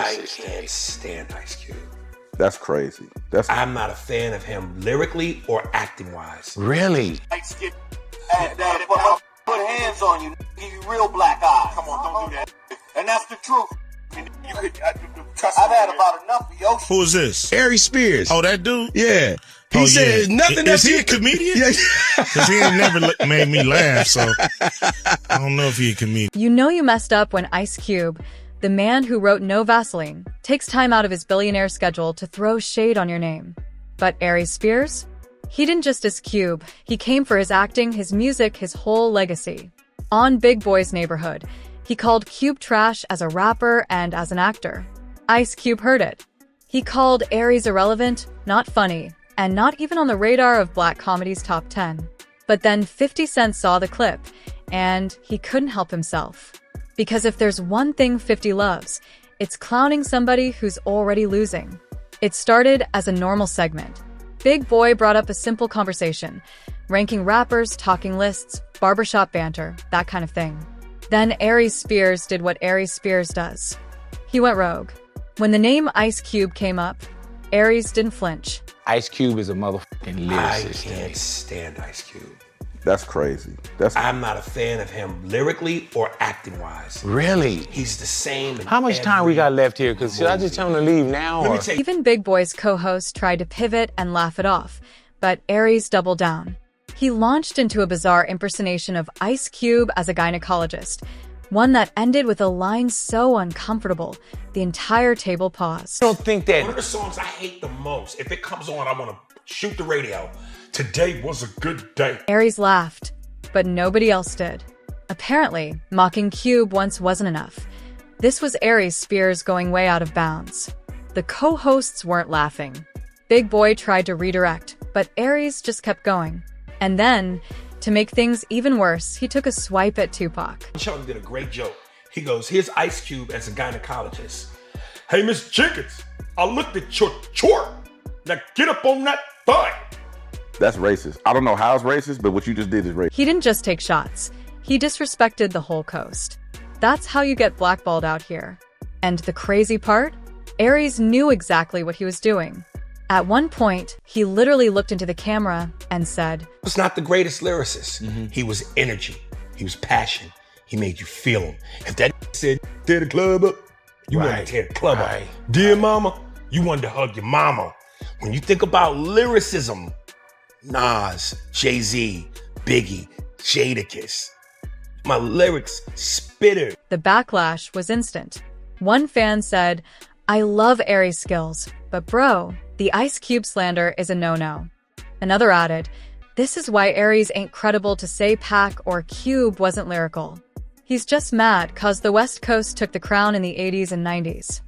I can't stand Ice Cube. That's crazy. I'm not a fan of him lyrically or acting wise. Really? Put hands on you, give you real black eyes. Come on, don't do that. And that's the truth. You could, I've had about enough of your shit. Who is this? Aries Spears. Oh, that dude? Yeah. He said nothing. Is he a comedian? Yeah. Because he ain't never made me laugh, so I don't know if he a comedian. You know you messed up when Ice Cube, the man who wrote No Vaseline, takes time out of his billionaire schedule to throw shade on your name. But Aries Spears? He didn't just diss Cube, he came for his acting, his music, his whole legacy. On Big Boy's Neighborhood, he called Cube trash as a rapper and as an actor. Ice Cube heard it. He called Aries irrelevant, not funny, and not even on the radar of Black comedy's top 10. But then 50 Cent saw the clip, and he couldn't help himself. Because if there's one thing 50 loves, it's clowning somebody who's already losing. It started as a normal segment. Big Boy brought up a simple conversation, ranking rappers, talking lists, barbershop banter, that kind of thing. Then Aries Spears did what Aries Spears does. He went rogue. When the name Ice Cube came up, Aries didn't flinch. Ice Cube is a motherfucking I lyricist. can't stand Ice Cube. That's crazy. I'm not a fan of him lyrically or acting wise. Really? He's the same. How much time we got left here? Because should I just tell him to leave now? Let Or? me tell you. Even Big Boy's co-host tried to pivot and laugh it off, but Aries doubled down. He launched into a bizarre impersonation of Ice Cube as a gynecologist, one that ended with a line so uncomfortable, the entire table paused. I don't think that... One of the songs I hate the most, if it comes on, I want to shoot the radio. Today was a good day. Aries laughed, but nobody else did. Apparently, mocking Cube once wasn't enough. This was Aries Spears going way out of bounds. The co-hosts weren't laughing. Big Boy tried to redirect, but Aries just kept going. And then, to make things even worse, he took a swipe at Tupac. Chuck did a great joke. He goes, here's Ice Cube as a gynecologist. Hey, Miss Jenkins, I looked at your chart. Now get up on that thigh. That's racist. I don't know how it's racist, but what you just did is racist. He didn't just take shots. He disrespected the whole coast. That's how you get blackballed out here. And the crazy part? Aries knew exactly what he was doing. At one point, he literally looked into the camera and said, He was not the greatest lyricist. He was energy. He was passion. He made you feel him. If that said, tear the club up, you wanted to tear the club up. Dear mama, you wanted to hug your mama. When you think about lyricism, Nas, Jay-Z, Biggie, Jadakiss, my lyrics spitter. The backlash was instant. One fan said, I love Aries' skills, but bro, the Ice Cube slander is a no-no. Another added, this is why Aries ain't credible to say Pac or Cube wasn't lyrical. He's just mad cause the West Coast took the crown in the 80s and 90s.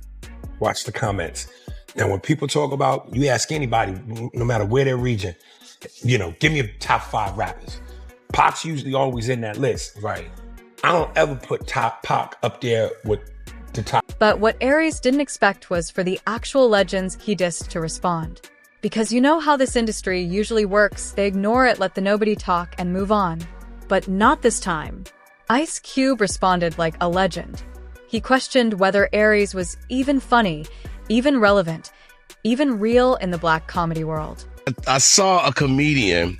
Watch the comments. Now, when people talk about, you ask anybody, no matter where their region, give me a top 5 rappers. Pac's usually always in that list. Right. I don't ever put Pac up there with the top. But what Aries didn't expect was for the actual legends he dissed to respond. Because you know how this industry usually works, they ignore it, let the nobody talk, and move on. But not this time. Ice Cube responded like a legend. He questioned whether Aries was even funny, even relevant, even real in the black comedy world. I saw a comedian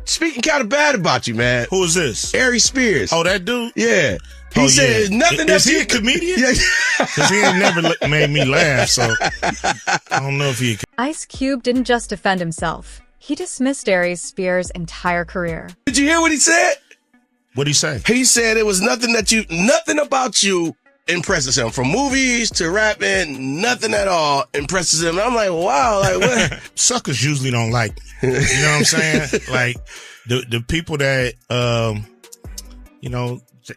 speaking kind of bad about you, man. Who is this? Aries Spears. Oh, that dude? Yeah. He said nothing. Is he a comedian? Yeah. Because he ain't never made me laugh, so I don't know if he. Ice Cube didn't just defend himself. He dismissed Aries Spears' entire career. Did you hear what he said? What'd he say? He said it was nothing about you impresses him. From movies to rapping, nothing at all impresses him. And I'm like, wow, like what? Suckers usually don't like me. You know what I'm saying? Like the people that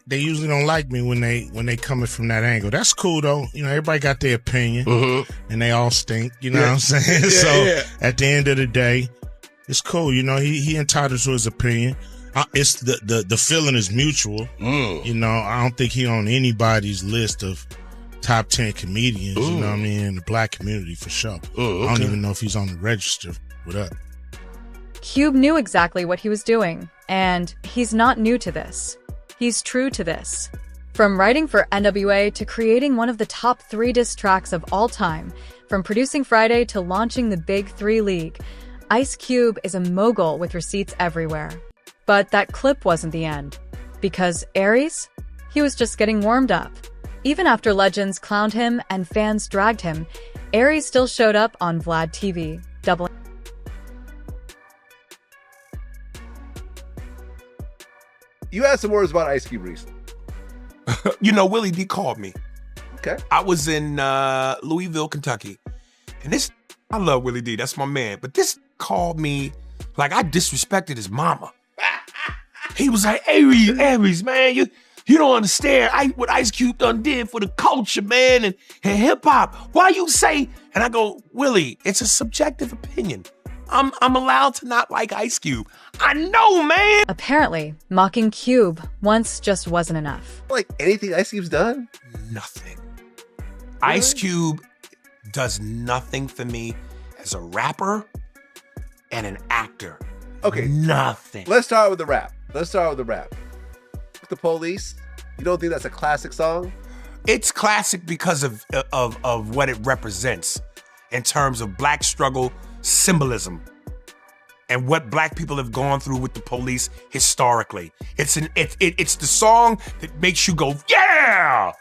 they usually don't like me when they coming from that angle. That's cool though. Everybody got their opinion and they all stink. You know what I'm saying? At the end of the day, it's cool. He entitled to his opinion. It's the feeling is mutual. I don't think he on anybody's list of top 10 comedians. You know what I mean? In the black community for sure. I don't even know if he's on the register. What up? Cube knew exactly what he was doing, and he's not new to this. He's true to this. From writing for NWA to creating one of the top 3 diss tracks of all time, from producing Friday to launching the Big 3 League, Ice Cube is a mogul with receipts everywhere. But that clip wasn't the end. Because Aries? He was just getting warmed up. Even after legends clowned him and fans dragged him, Aries still showed up on Vlad TV, doubling. You had some words about Ice Cube recently. You know, Willie D called me. Okay. I was in Louisville, Kentucky. And I love Willie D. That's my man. But this called me like I disrespected his mama. He was like, Aries, man, you don't understand what Ice Cube done did for the culture, man, and hip hop. Why you say? And I go, Willie, it's a subjective opinion. I'm allowed to not like Ice Cube. I know, man. Apparently, mocking Cube once just wasn't enough. Like anything Ice Cube's done? Nothing. Ice Cube does nothing for me as a rapper and an actor. Okay. Nothing. Let's start with the rap. The Police. You don't think that's a classic song? It's classic because of what it represents in terms of black struggle symbolism and what black people have gone through with the police historically. It's the song that makes you go, yeah!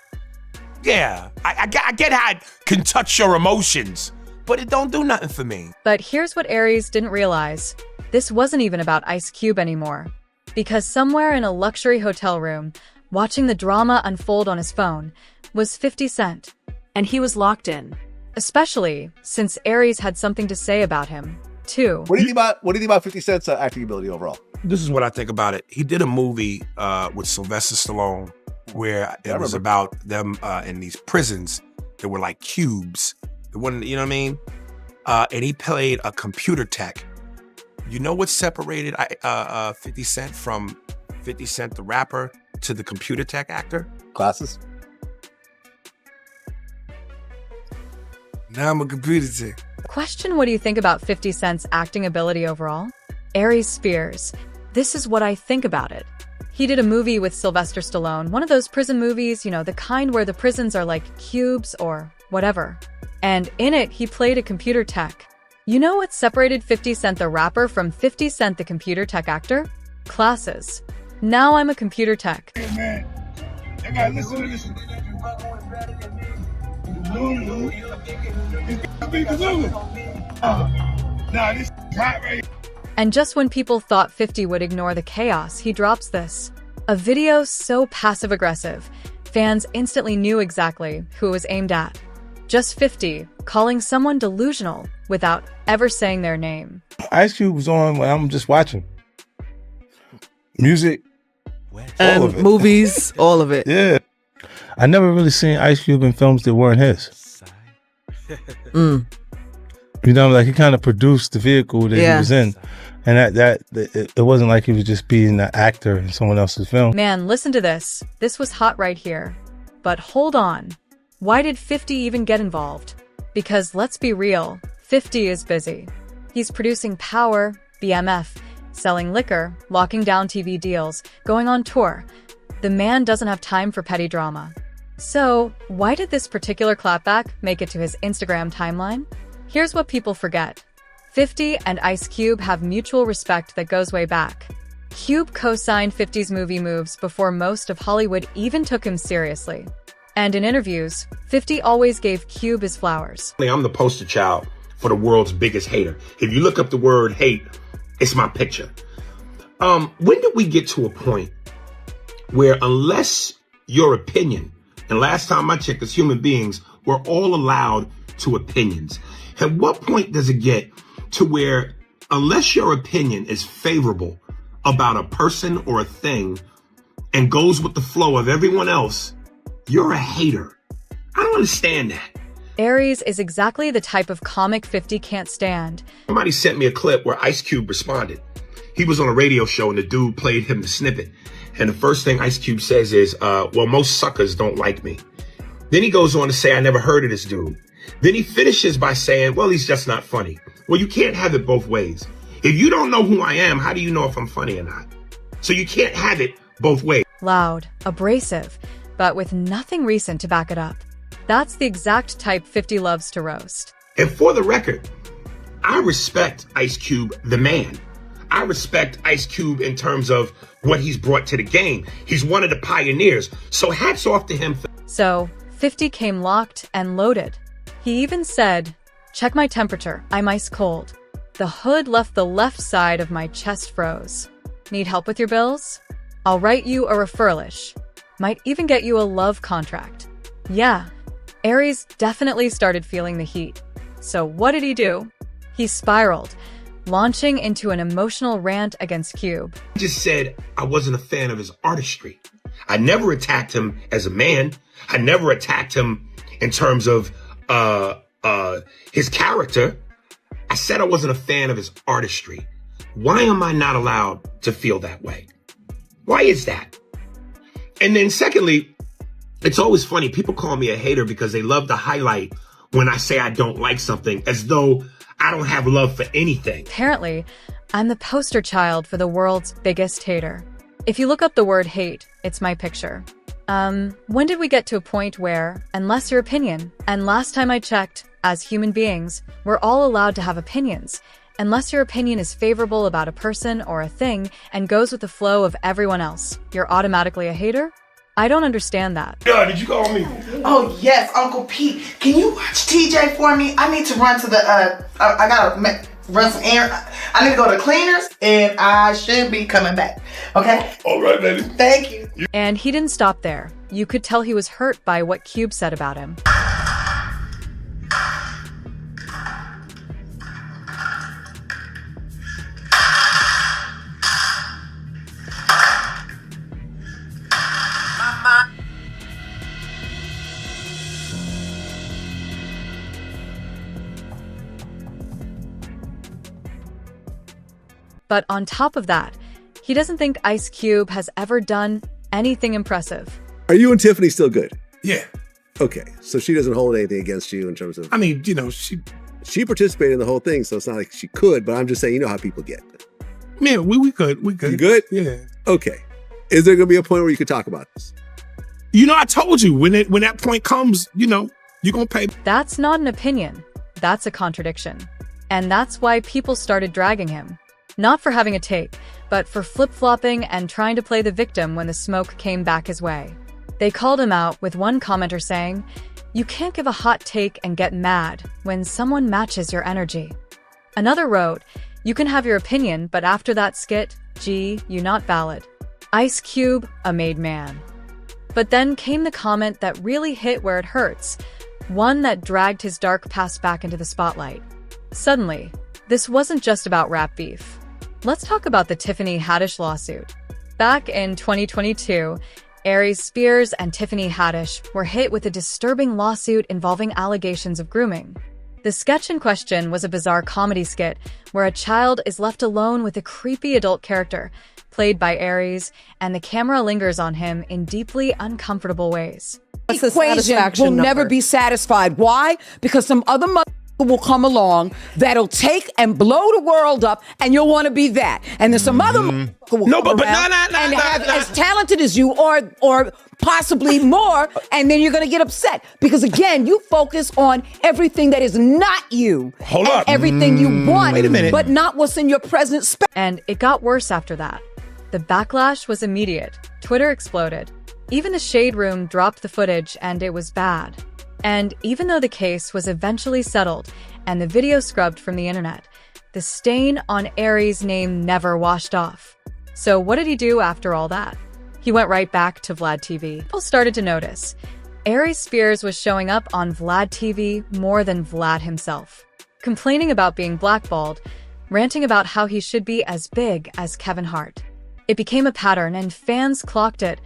Yeah, I get how it can touch your emotions, but it don't do nothing for me. But here's what Aries didn't realize. This wasn't even about Ice Cube anymore. Because somewhere in a luxury hotel room, watching the drama unfold on his phone, was 50 Cent. And he was locked in. Especially since Aries had something to say about him, too. What do you think about 50 Cent's acting ability overall? This is what I think about it. He did a movie with Sylvester Stallone where it was about them in these prisons that were like cubes. It wasn't, you know what I mean? And he played a computer tech. You know what separated 50 Cent from 50 Cent the rapper to the computer tech actor? Glasses? Now I'm a computer tech. Question: what do you think about 50 Cent's acting ability overall? Aries Spears. This is what I think about it. He did a movie with Sylvester Stallone, one of those prison movies, you know, the kind where the prisons are like cubes or whatever. And in it, he played a computer tech. You know what separated 50 Cent the rapper from 50 Cent the computer tech actor? Classes. Now I'm a computer tech. Hey man, I gotta listen to this. This hot right here. And just when people thought 50 would ignore the chaos, he drops this. A video so passive-aggressive, fans instantly knew exactly who it was aimed at. Just 50, calling someone delusional without ever saying their name. Ice Cube was on when I'm just watching. Music. All of it. Movies, all of it. Yeah. I never really seen Ice Cube in films that weren't his. Mm. You know, like he kind of produced the vehicle that he was in. And it wasn't like he was just being an actor in someone else's film. Man, listen to this. This was hot right here. But hold on. Why did 50 even get involved? Because let's be real, 50 is busy. He's producing Power, BMF, selling liquor, locking down TV deals, going on tour. The man doesn't have time for petty drama. So, why did this particular clapback make it to his Instagram timeline? Here's what people forget. 50 and Ice Cube have mutual respect that goes way back. Cube co-signed 50's movie moves before most of Hollywood even took him seriously. And in interviews, 50 always gave Cube his flowers. I'm the poster child for the world's biggest hater. If you look up the word hate, it's my picture. When did we get to a point where unless your opinion, and last time I checked as human beings, we're all allowed to opinions. At what point does it get to where unless your opinion is favorable about a person or a thing and goes with the flow of everyone else, you're a hater? I don't understand that. Aries is exactly the type of comic 50 can't stand. Somebody sent me a clip where Ice Cube responded. He was on a radio show and the dude played him the snippet. And the first thing Ice Cube says is, well, most suckers don't like me. Then he goes on to say, I never heard of this dude. Then he finishes by saying, well, he's just not funny. Well, you can't have it both ways. If you don't know who I am, how do you know if I'm funny or not? So you can't have it both ways. Loud, abrasive. but with nothing recent to back it up. That's the exact type 50 loves to roast. And for the record, I respect Ice Cube, the man. I respect Ice Cube in terms of what he's brought to the game. He's one of the pioneers. So hats off to him. So 50 came locked and loaded. He even said, "Check my temperature, I'm ice cold. The hood left the left side of my chest froze. Need help with your bills? I'll write you a referralish. Might even get you a love contract." Yeah, Aries definitely started feeling the heat. So what did he do? He spiraled, launching into an emotional rant against Cube. He just said I wasn't a fan of his artistry. I never attacked him as a man. I never attacked him in terms of his character. I said I wasn't a fan of his artistry. Why am I not allowed to feel that way? Why is that? And then secondly, it's always funny. People call me a hater because they love to highlight when I say I don't like something as though I don't have love for anything. Apparently, I'm the poster child for the world's biggest hater. If you look up the word hate, it's my picture. When did we get to a point where, unless your opinion, and last time I checked, as human beings, we're all allowed to have opinions, unless your opinion is favorable about a person or a thing and goes with the flow of everyone else, you're automatically a hater? I don't understand that. Yeah, did you call me? Oh, yes, Uncle Pete. Can you watch TJ for me? I need to run to the, I gotta run some errands. I need to go to cleaners, and I should be coming back. Okay? All right, baby. Thank you. And he didn't stop there. You could tell he was hurt by what Cube said about him. But on top of that, he doesn't think Ice Cube has ever done anything impressive. Are you and Tiffany still good? Yeah. Okay, so she doesn't hold anything against you in terms of... I mean, you know, she participated in the whole thing, so it's not like she could, but I'm just saying, you know how people get. Yeah, we good. We good. You good? Yeah. Okay. Is there going to be a point where you could talk about this? You know, I told you, when that point comes, you know, you're going to pay. That's not an opinion. That's a contradiction. And that's why people started dragging him. Not for having a take, but for flip-flopping and trying to play the victim when the smoke came back his way. They called him out, with one commenter saying, "You can't give a hot take and get mad when someone matches your energy." Another wrote, "You can have your opinion, but after that skit, gee, you not valid." Ice Cube, a made man. But then came the comment that really hit where it hurts, one that dragged his dark past back into the spotlight. Suddenly, this wasn't just about rap beef. Let's talk about the Tiffany Haddish lawsuit. Back in 2022, Aries Spears and Tiffany Haddish were hit with a disturbing lawsuit involving allegations of grooming. The sketch in question was a bizarre comedy skit where a child is left alone with a creepy adult character, played by Aries, and the camera lingers on him in deeply uncomfortable ways. Equation will never be satisfied. Why? Because some other mother will come along that'll take and blow the world up, and you'll want to be that. And there's some other will come around and have as talented as you, or possibly more, and then you're going to get upset because again, you focus on everything that is not you. Hold up. Everything you want, wait a minute, but not what's in your present space. And it got worse after that. The backlash was immediate. Twitter exploded. Even the Shade Room dropped the footage, and it was bad. And even though the case was eventually settled and the video scrubbed from the internet, the stain on Aries' name never washed off. So what did he do after all that? He went right back to Vlad TV. People started to notice. Aries Spears was showing up on Vlad TV more than Vlad himself, complaining about being blackballed, ranting about how he should be as big as Kevin Hart. It became a pattern, and fans clocked it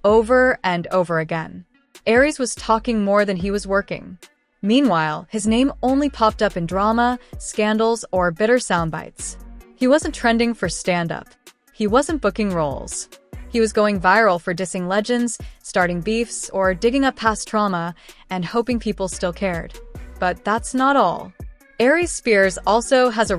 over and over again. Aries was talking more than he was working. Meanwhile, his name only popped up in drama, scandals, or bitter soundbites. He wasn't trending for stand-up. He wasn't booking roles. He was going viral for dissing legends, starting beefs, or digging up past trauma and hoping people still cared. But that's not all. Aries Spears also has a